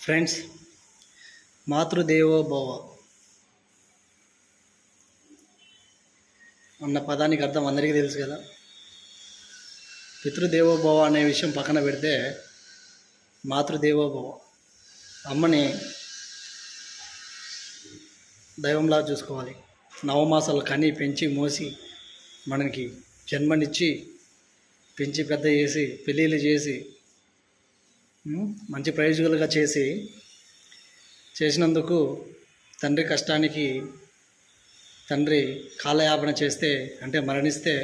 Friends, మాతృదేవో భవ అన్న పదానికి అర్థం అందరికీ తెలుసు కదా. పితృదేవో భవ అనే విషయం పక్కన పెడితే మాతృదేవో భవ, అమ్మని దైవంలా చూసుకోవాలి. నవమాసాలు కని పెంచి మోసి మనకి జన్మనిచ్చి పెంచి పెద్ద చేసి పెళ్ళిళ్ళు చేసి మంచి ప్రయోజకులుగా చేసినందుకు తండ్రి కష్టానికి తండ్రి కాలయాపన చేస్తే అంటే మరణిస్తే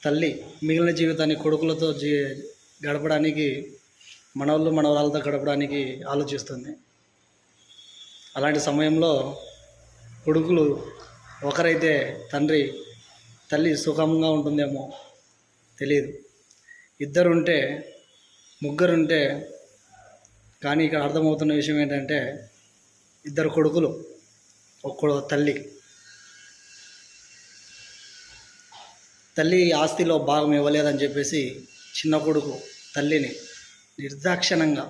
తల్లి మిగిలిన జీవితాన్ని కొడుకులతో గడపడానికి మనవరాలతో గడపడానికి ఆలోచిస్తుంది. అలాంటి సమయంలో కొడుకులు ఒకరైతే తల్లి సుఖంగా ఉంటుందేమో తెలియదు. ఇద్దరుంటే ముగ్గురుంటే కానీ ఇక్కడ అర్థమవుతున్న విషయం ఏంటంటే ఇద్దరు కొడుకులు ఒక్కడు తల్లి ఆస్తిలో భాగం ఇవ్వలేదని చెప్పేసి చిన్న కొడుకు తల్లిని నిర్దాక్షిణంగా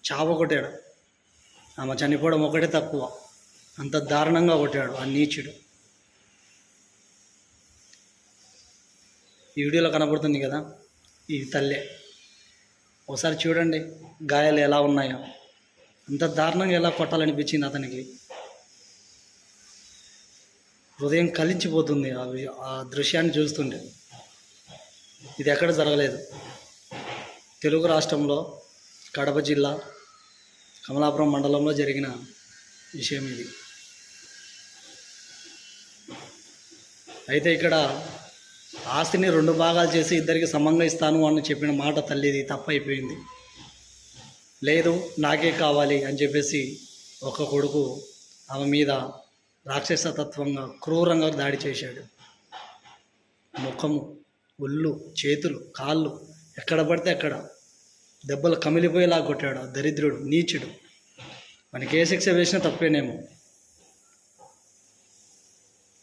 చావకొట్టాడు. ఆమె చనిపోవడం ఒకటే తక్కువ, అంత దారుణంగా కొట్టాడు ఆ నీచుడు. ఈ వీడియోలో కనబడుతుంది కదా, ఈ తల్లే. ఒకసారి చూడండి గాయాలు ఎలా ఉన్నాయో. అంత దారుణంగా ఎలా కొట్టాలనిపించింది అతనికి. హృదయం కలించిపోతుంది ఆ దృశ్యాన్ని చూస్తుంటే. ఇది ఎక్కడ జరగలేదు. తెలుగు రాష్ట్రంలో కడప జిల్లా కమలాపురం మండలంలో జరిగిన విషయం ఇది. అయితే ఇక్కడ ఆస్తిని 2 భాగాలు చేసి ఇద్దరికి సమంగా ఇస్తాను అని చెప్పిన మాట తల్లిది తప్పైపోయింది. లేదు నాకే కావాలి అని చెప్పేసి ఒక కొడుకు ఆమె మీద రాక్షసతత్వంగా క్రూరంగా దాడి చేశాడు. ముఖము, ఒళ్ళు, చేతులు, కాళ్ళు ఎక్కడ పడితే అక్కడ దెబ్బలు కమిలిపోయేలా కొట్టాడు. దరిద్రుడు, నీచుడు. మనకి ఏ శిక్ష వేసినా తప్పేనేమో.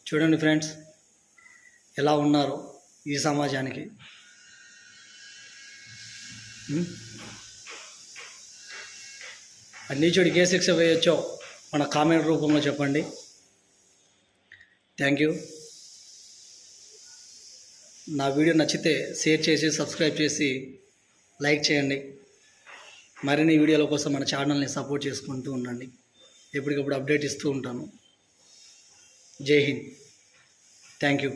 చూడండి ఫ్రెండ్స్, ఎలా ఉన్నారో ఈ సమాజానికి. ఆ నీచుడికి ఏ శిక్ష వేయచ్చో మన కామెంట్ రూపంలో చెప్పండి. Thank you. నా వీడియో నచ్చితే షేర్ చేసి సబ్స్క్రైబ్ చేసి లైక్ చేయండి. మరిన్ని వీడియోల కోసం మన ఛానల్ని సపోర్ట్ చేసుకుంటూ ఉండండి. ఎప్పటికప్పుడు అప్డేట్ ఇస్తూ ఉంటాను. జై హింద్. Thank you.